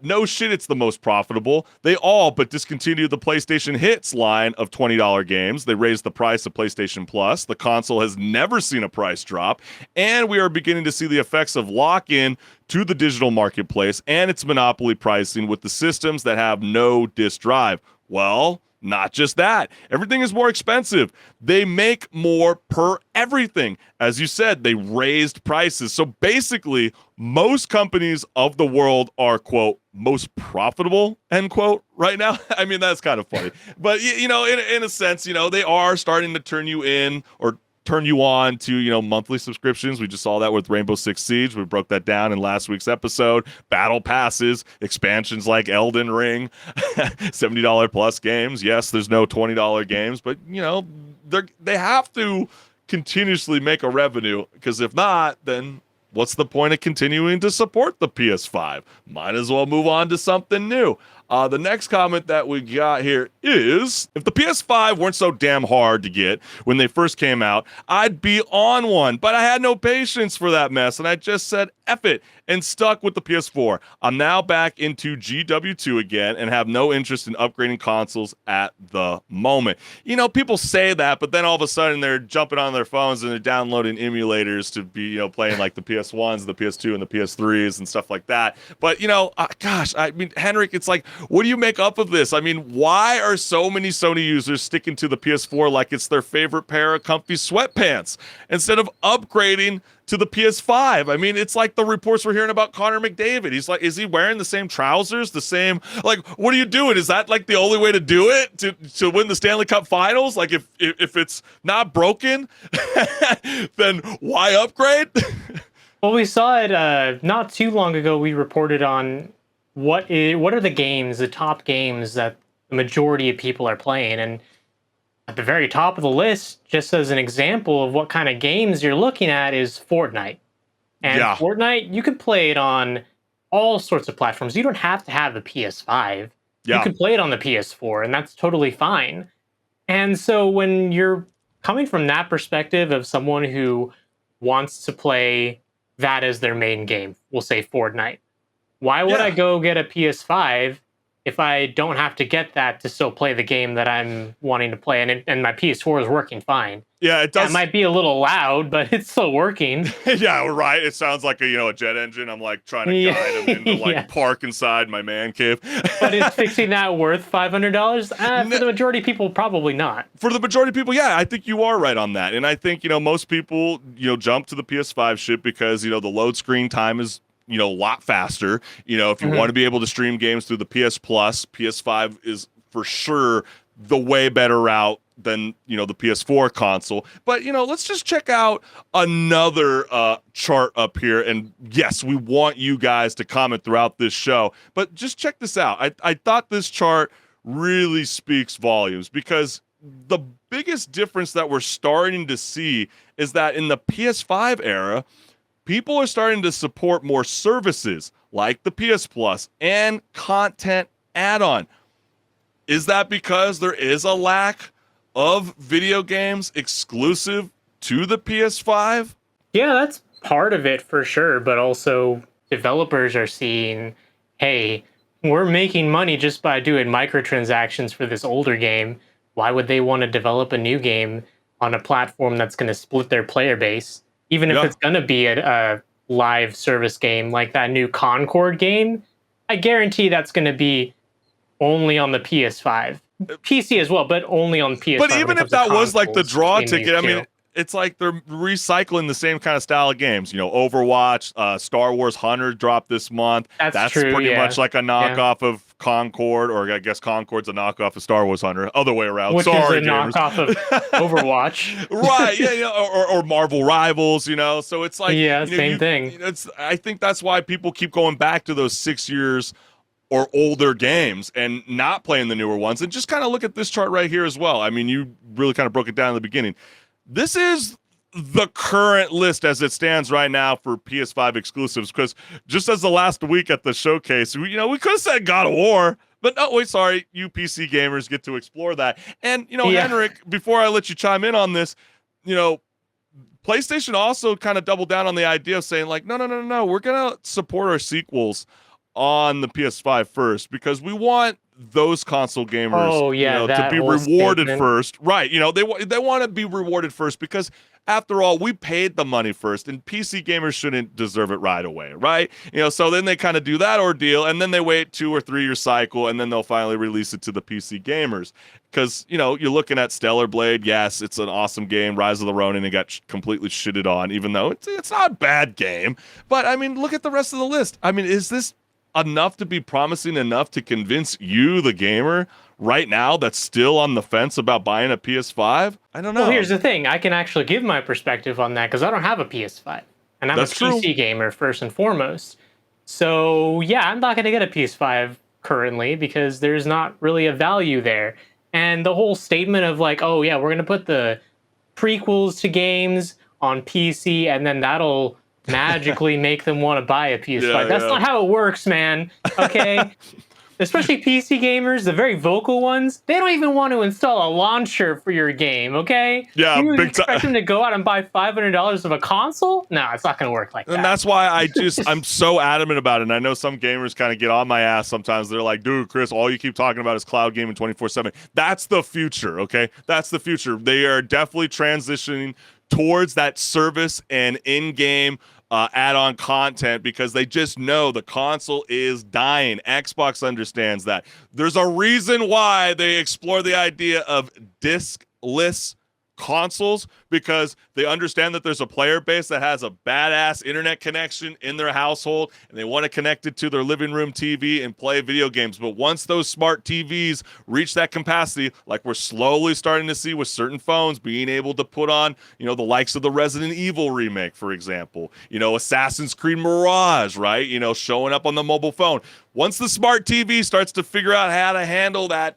No shit, it's the most profitable. They all but discontinued the PlayStation Hits line of $20 games. They raised the price of PlayStation Plus. The console has never seen a price drop. And we are beginning to see the effects of lock-in to the digital marketplace and its monopoly pricing with the systems that have no disk drive. Well, not just that. Everything is more expensive. They make more per everything. As you said, they raised prices. So basically, most companies of the world are, quote, most profitable, end quote, right now. I mean, that's kind of funny. But, in a sense, they are starting to turn you on to, monthly subscriptions. We just saw that with Rainbow Six Siege. We broke that down in last week's episode. Battle passes, expansions like Elden Ring, $70 plus games. Yes, there's no $20 games, but, they have to continuously make a revenue, because if not, then what's the point of continuing to support the PS5? Might as well move on to something new. The next comment that we got here is, if the PS5 weren't so damn hard to get when they first came out, I'd be on one, but I had no patience for that mess, and I just said, F it, and stuck with the PS4. I'm now back into GW2 again and have no interest in upgrading consoles at the moment. People say that, but then all of a sudden they're jumping on their phones and they're downloading emulators to be, playing like the PS1s, the PS2, and the PS3s and stuff like that. But, HenricK, it's like, what do you make up of this? I mean, why are so many Sony users sticking to the PS4 like it's their favorite pair of comfy sweatpants instead of upgrading to the PS5? I mean, it's like the reports we're hearing about Connor McDavid. He's like, is he wearing the same trousers, the same, like, what are you doing? Is that like the only way to do it to win the Stanley Cup Finals? Like, if it's not broken, then why upgrade? Well, we saw it not too long ago. We reported on what are the top games that the majority of people are playing, and at the very top of the list, just as an example of what kind of games you're looking at, is Fortnite. And Fortnite, you could play it on all sorts of platforms. You don't have to have the PS5. You can play it on the PS4, and that's totally fine. And so when you're coming from that perspective of someone who wants to play that as their main game, we'll say Fortnite, why would I go get a PS5 if I don't have to get that to still play the game that I'm wanting to play, and my PS4 is working fine? Yeah, it That does. might be a little loud, but it's still working. Yeah, right. It sounds like a jet engine. I'm like trying to Yeah. guide him into like Yeah. park inside my man cave. But is fixing that worth $500? For the majority of people, probably not. For the majority of people, yeah, I think you are right on that. And I think, most people, jump to the PS5 ship because, the load screen time is, a lot faster. If you want to be able to stream games through the PS Plus, PS5 is for sure the way better route than, the PS4 console. But, let's just check out another chart up here. And yes, we want you guys to comment throughout this show. But just check this out. I thought this chart really speaks volumes because the biggest difference that we're starting to see is that in the PS5 era, people are starting to support more services like the PS Plus and content add-on. Is that because there is a lack of video games exclusive to the PS5? Yeah, that's part of it for sure. But also, developers are seeing, hey, we're making money just by doing microtransactions for this older game. Why would they want to develop a new game on a platform that's going to split their player base? Even if it's going to be a live service game like that new Concord game, I guarantee that's going to be only on the PS5. PC as well, but only on PS5. But even if that was like the draw ticket, I mean, two. it's like they're recycling the same kind of style of games. Overwatch, Star Wars Hunter dropped this month. That's true, pretty yeah. much like a knockoff of Concord, or I guess Concord's a knockoff of Star Wars Hunter. Other way around. Which Sorry, is a gamers. knockoff of Overwatch. Right, yeah, or Marvel Rivals, So it's like same thing. I think that's why people keep going back to those 6 years or older games and not playing the newer ones. And just kind of look at this chart right here as well. I mean, you really kind of broke it down in the beginning. This is the current list as it stands right now for PS5 exclusives, because just as the last week at the showcase, we could have said God of War, but no, wait, sorry, you PC gamers get to explore that. And, HenricK, before I let you chime in on this, PlayStation also kind of doubled down on the idea of saying like, no, we're going to support our sequels on the PS5 first, because we want those console gamers to be rewarded first. Right. They want to be rewarded first because after all, we paid the money first, and PC gamers shouldn't deserve it right away. Right. So then they kind of do that ordeal, and then they wait 2 or 3 year cycle, and then they'll finally release it to the PC gamers. Because, you're looking at Stellar Blade. Yes, it's an awesome game. Rise of the Ronin, it got completely shitted on, even though it's not a bad game. But I mean, look at the rest of the list. I mean, is this enough to be promising enough to convince you, the gamer, right now that's still on the fence about buying a PS5? I don't know. Well, here's the thing. I can actually give my perspective on that because I don't have a PS5. And I'm That's a PC gamer first and foremost. So, yeah, I'm not going to get a PS5 currently because there's not really a value there. And the whole statement of like, oh, yeah, we're going to put the prequels to games on PC and then that'll magically make them want to buy a PS5. That's not how it works, man. Okay? Especially PC gamers, the very vocal ones, they don't even want to install a launcher for your game, okay? Yeah, you big expect them to go out and buy $500 of a console? No, it's not going to work like that. And that's why I'm so adamant about it. And I know some gamers kind of get on my ass sometimes. They're like, dude, Chris, all you keep talking about is cloud gaming 24/7. That's the future, okay? That's the future. They are definitely transitioning towards that service and in-game add-on content because they just know the console is dying. Xbox understands that. There's a reason why they explore the idea of diskless consoles, because they understand that there's a player base that has a badass internet connection in their household and they want to connect it to their living room TV and play video games. But once those smart TVs reach that capacity, like we're slowly starting to see with certain phones being able to put on, the likes of the Resident Evil remake, for example, Assassin's Creed Mirage, right? Showing up on the mobile phone. Once the smart TV starts to figure out how to handle that,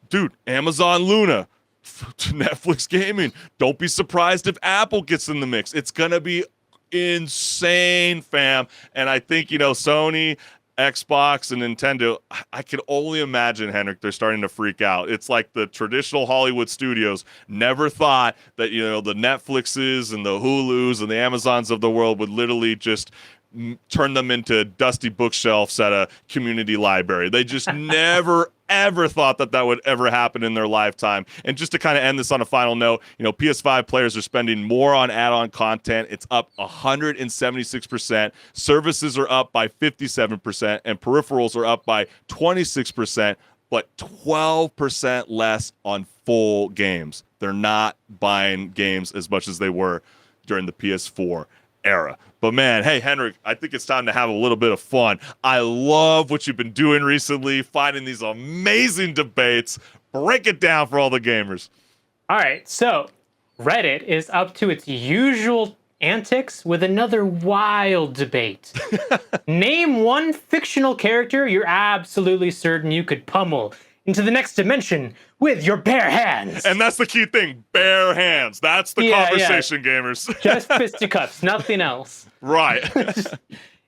dude, Amazon Luna, Netflix gaming. Don't be surprised if Apple gets in the mix. It's going to be insane, fam. And I think, Sony, Xbox, and Nintendo, I can only imagine, HenricK, they're starting to freak out. It's like the traditional Hollywood studios never thought that, the Netflixes and the Hulus and the Amazons of the world would literally just turn them into dusty bookshelves at a community library. They just never, ever thought that would ever happen in their lifetime. And just to kind of end this on a final note, PS5 players are spending more on add-on content. It's up 176%. Services are up by 57%, and peripherals are up by 26%, but 12% less on full games. They're not buying games as much as they were during the PS4 era. But man, hey, HenricK, I think it's time to have a little bit of fun. I love what you've been doing recently, finding these amazing debates. Break it down for all the gamers. All right, so Reddit is up to its usual antics with another wild debate. Name one fictional character you're absolutely certain you could pummel into the next dimension with your bare hands. And that's the key thing, bare hands. That's the conversation, gamers. Just fisticuffs, nothing else. Right.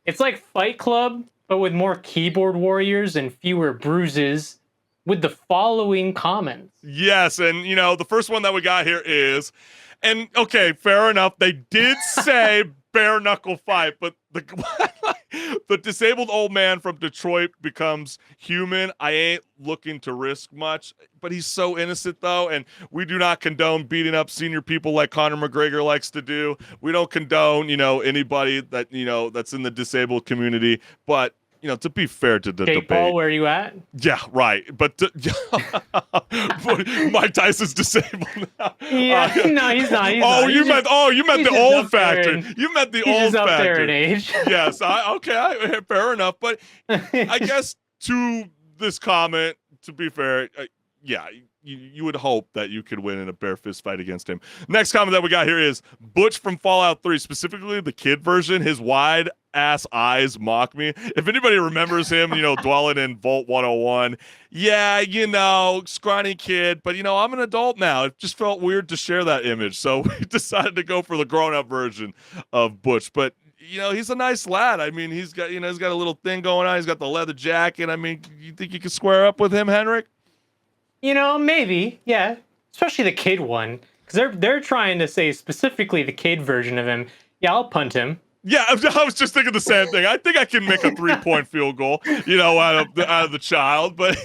It's like Fight Club, but with more keyboard warriors and fewer bruises, with the following comments. Yes, and the first one that we got here is, and okay, fair enough, they did say bare knuckle fight, but the disabled old man from Detroit becomes human. I ain't looking to risk much, but he's so innocent though, and we do not condone beating up senior people like Conor McGregor likes to do. We don't condone, anybody that that's in the disabled community, but to be fair to the Jake debate. Paul, where are you at? Yeah, right. But Mike Tyson's disabled now. Yeah, no, he's not. You meant the old factor. You meant the old He's just factor. up there in age. Yes, fair enough. But I guess to this comment, to be fair, you would hope that you could win in a bare fist fight against him. Next comment that we got here is Butch from Fallout 3, specifically the kid version. His wide ass eyes mock me. If anybody remembers him, dwelling in Vault 101, scrawny kid, but I'm an adult now. It just felt weird to share that image, so we decided to go for the grown-up version of Butch. But he's a nice lad. I mean, he's got he's got a little thing going on. He's got the leather jacket. I mean, you think you could square up with him, HenricK? Maybe, yeah. Especially the kid one, because they're trying to say specifically the kid version of him. Yeah, I'll punt him. Yeah, I was just thinking the same thing. I think I can make a 3-point field goal, out of the child. But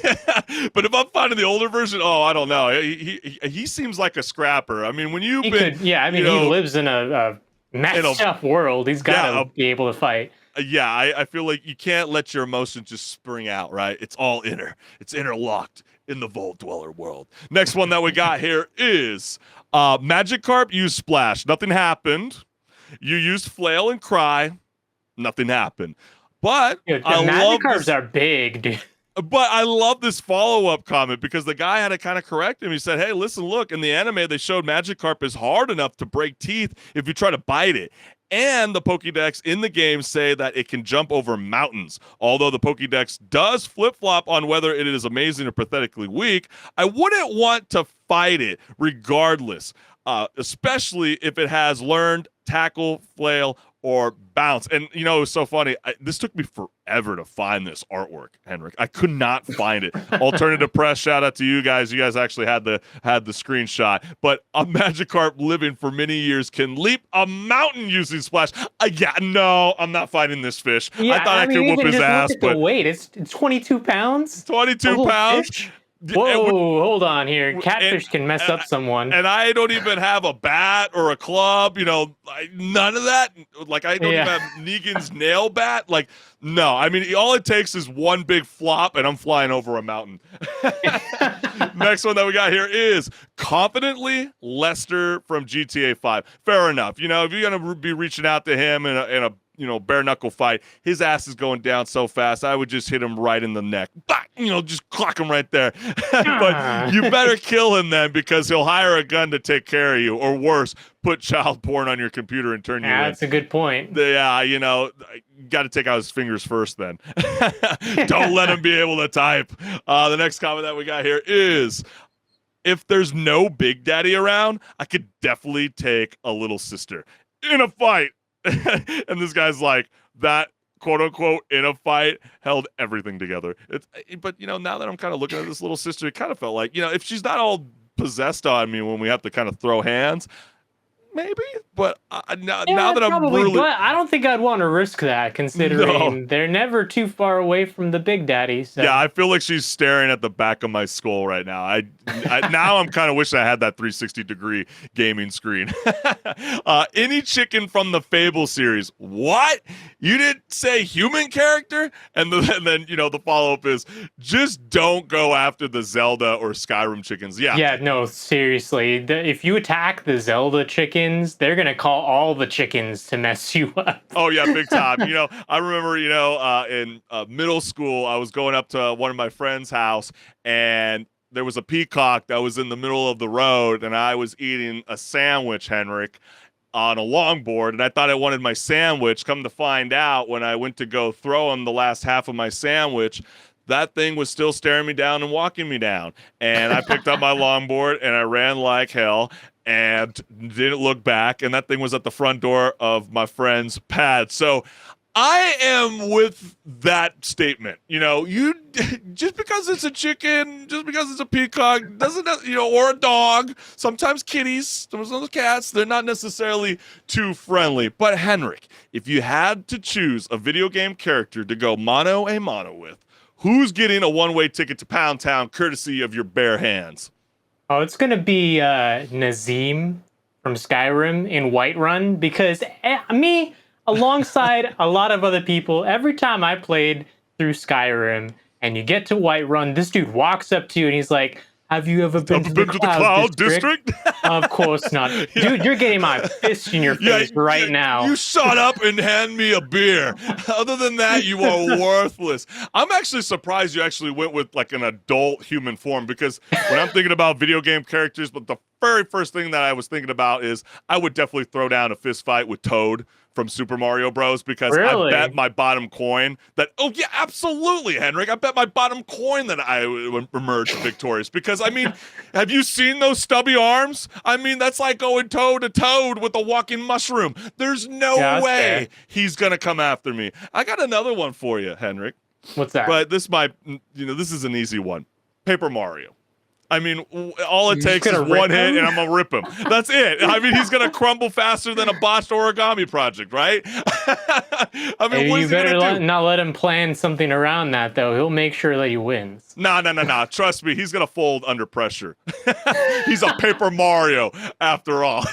but if I'm finding the older version, I don't know. He seems like a scrapper. I mean, when you've been, he lives in a messed up world. He's got to be able to fight. Yeah, I feel like you can't let your emotions just spring out, right? It's all inner. It's interlocked in the Vault Dweller world. Next one that we got here is Magikarp used Splash. Nothing happened. You used Flail and Cry. Nothing happened. But Magikarps are big, dude. But I love this follow-up comment because the guy had to kind of correct him. He said, hey, listen, look, in the anime, they showed Magikarp is hard enough to break teeth if you try to bite it. And the Pokédex in the game say that it can jump over mountains. Although the Pokédex does flip-flop on whether it is amazing or pathetically weak, I wouldn't want to fight it regardless, especially if it has learned tackle, flail, or bounce. And it was so funny. This took me forever to find this artwork, HenricK. I could not find it. Alternative Press, shout out to you guys. You guys actually had the screenshot. But a Magikarp living for many years can leap a mountain using Splash. No, I'm not fighting this fish. Yeah, I thought I could whoop his ass. Look at the weight. It's 22 pounds. 22 pounds. Fish? Whoa, hold on here. Catfish can mess up someone. And I don't even have a bat or a club, none of that. Like, I don't even have Negan's nail bat. Like, no. I mean, all it takes is one big flop, and I'm flying over a mountain. Next one that we got here is confidently Lester from GTA 5. Fair enough. If you're going to be reaching out to him in a bare knuckle fight, his ass is going down so fast, I would just hit him right in the neck. Bah! Just clock him right there. But you better kill him then, because he'll hire a gun to take care of you, or worse, put child porn on your computer and turn you in. That's a good point. Yeah, you got to take out his fingers first then. Don't let him be able to type. The next comment that we got here is, if there's no Big Daddy around, I could definitely take a little sister in a fight. And this guy's like, that quote unquote in a fight held everything together. But now that I'm kind of looking at this little sister, it kind of felt like, if she's not all possessed on me when we have to kind of throw hands, maybe. But now Yeah, that I'm probably, really but I don't think I'd want to risk that, considering no. they're never too far away from the Big Daddy. So. Yeah, I feel like she's staring at the back of my skull right now. Now I'm kind of wishing I had that 360-degree gaming screen. Any chicken from the Fable series? What? You didn't say human character? And then the follow-up is just don't go after the Zelda or Skyrim chickens. Yeah. Yeah, no, seriously. If you attack the Zelda chickens, they're gonna call all the chickens to mess you up. Oh yeah, big time. I remember, in middle school, I was going up to one of my friend's house, and there was a peacock that was in the middle of the road, and I was eating a sandwich, HenricK, on a longboard, and I thought I wanted my sandwich. Come to find out, when I went to go throw him the last half of my sandwich, that thing was still staring me down and walking me down. And I picked up my longboard and I ran like hell and didn't look back. And that thing was at the front door of my friend's pad. So I am with that statement. You just because it's a chicken, just because it's a peacock, doesn't or a dog. Sometimes kitties, sometimes cats, they're not necessarily too friendly. But HenricK, if you had to choose a video game character to go mano a mano with, who's getting a one-way ticket to Pound Town courtesy of your bare hands? Oh, it's gonna be Nazim from Skyrim in Whiterun, because me, alongside a lot of other people, every time I played through Skyrim and you get to Whiterun, this dude walks up to you and he's like, have you ever been to the Cloud District? Of course not. Yeah. Dude, you're getting my fist in your face right now. You shut up and hand me a beer. Other than that, you are worthless. I'm actually surprised you actually went with like an adult human form, because when I'm thinking about video game characters, but the very first thing that I was thinking about is I would definitely throw down a fist fight with Toad from Super Mario Bros. Because really? I bet my bottom coin that, oh yeah, absolutely, HenricK. I bet my bottom coin that I would emerge victorious, because, have you seen those stubby arms? That's like going toe to toe with a walking mushroom. There's no way he's going to come after me. I got another one for you, HenricK. What's that? But this is an easy one. Paper Mario. All it takes is one hit, and I'm going to rip him. That's it. He's going to crumble faster than a botched origami project, right? What is you he better going to do? not let him plan something around that, though. He'll make sure that he wins. No. Trust me, he's going to fold under pressure. He's a Paper Mario, after all.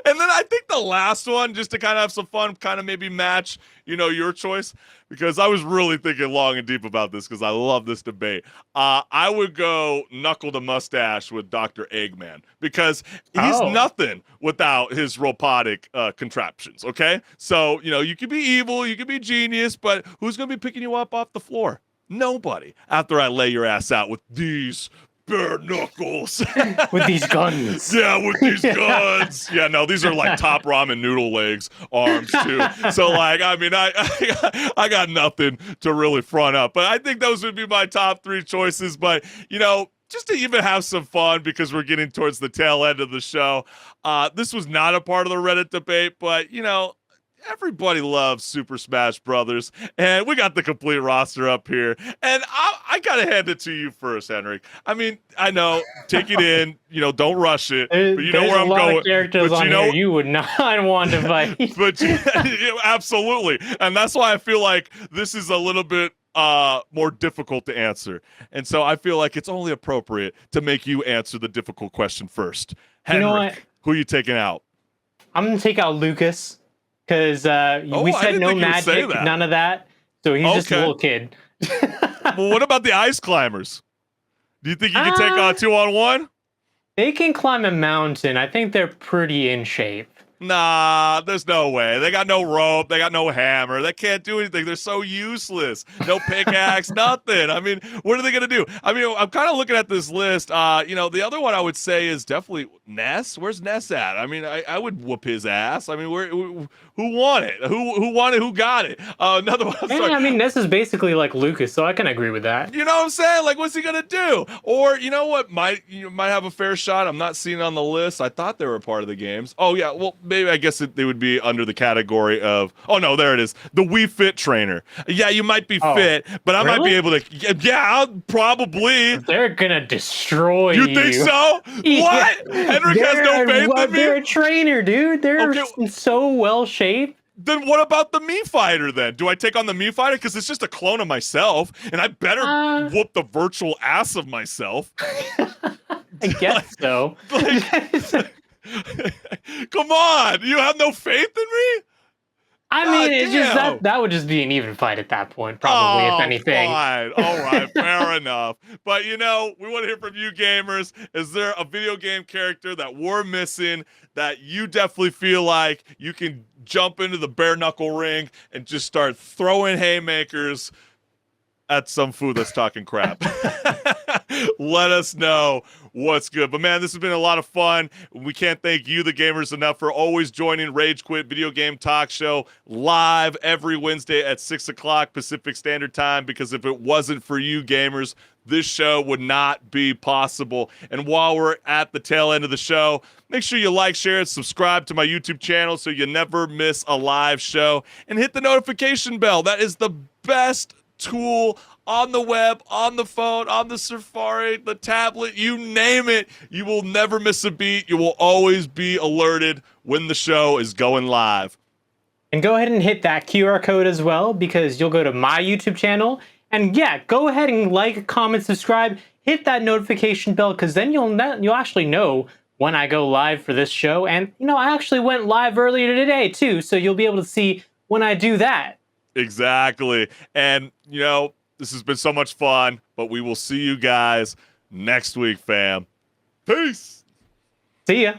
And then I think the last one, just to kind of have some fun, kind of maybe match, your choice, because I was really thinking long and deep about this, because I love this debate. I would go knuckle to mustache with Dr. Eggman, because he's nothing without his robotic contraptions, okay? So, you could be evil, you could be genius, but who's going to be picking you up off the floor? Nobody. After I lay your ass out with these bare knuckles. With these guns. Yeah, with these guns. Yeah, no, these are like top ramen noodle legs arms too. So I got nothing to really front up. But I think those would be my top three choices. But, just to even have some fun, because we're getting towards the tail end of the show, this was not a part of the Reddit debate, but, everybody loves Super Smash Brothers, and we got the complete roster up here. And I gotta hand it to you first, HenricK. I know, take it in, don't rush it, but you know where I'm going. There's a lot of characters on here you would not want to fight. But absolutely, and that's why I feel like this is a little bit more difficult to answer. And so I feel like it's only appropriate to make you answer the difficult question first. HenricK, you know what? Who are you taking out? I'm gonna take out Lucas. Because we said no magic, none of that. So he's just a little kid. Well, what about the ice climbers? Do you think you can take on 2-on-1? They can climb a mountain. I think they're pretty in shape. Nah, there's no way. They got no rope. They got no hammer. They can't do anything. They're so useless. No pickaxe, nothing. What are they going to do? I'm kind of looking at this list. The other one I would say is definitely Ness. Where's Ness at? I would whoop his ass. Who Who won it? Who won it? Who got it? Another one. Yeah, I mean, this is basically like Lucas, so I can agree with that. You know what I'm saying? Like, what's he gonna do? Or you know what? Might have a fair shot. I'm not seeing it on the list. I thought they were a part of the games. Oh yeah. Well, maybe I guess they would be under the category of. Oh no, there it is. The Wii Fit trainer. Yeah, you might be fit, but I might be able to. Yeah, I'll probably. They're gonna destroy you. You think so? Yeah. What? HenricK has no faith in me. They're a trainer, dude. They're so well shaped. Then what about the Mii Fighter then? Do I take on the Mii Fighter? Because it's just a clone of myself, and I better whoop the virtual ass of myself. I guess so. Come on, you have no faith in me? I mean, it's just that would just be an even fight at that point, probably, if anything. Fine. All right, fair enough. But we want to hear from you gamers. Is there a video game character that we're missing that you definitely feel like you can jump into the bare knuckle ring and just start throwing haymakers at some food that's talking crap? Let us know what's good. But man, this has been a lot of fun. We can't thank you, the gamers, enough for always joining Rage Quit Video Game Talk Show live every Wednesday at 6 o'clock Pacific Standard Time, because if it wasn't for you gamers, this show would not be possible. And while we're at the tail end of the show, make sure you like, share, and subscribe to my YouTube channel so you never miss a live show. And hit the notification bell. That is the best tool on the web, on the phone, on the Safari, the tablet, you name it. You will never miss a beat. You will always be alerted when the show is going live. And go ahead and hit that QR code as well, because you'll go to my YouTube channel. And yeah, go ahead and like, comment, subscribe, hit that notification bell, because then you'll actually know when I go live for this show. And, I actually went live earlier today, too, so you'll be able to see when I do that. Exactly. And, this has been so much fun, but we will see you guys next week, fam. Peace. See ya.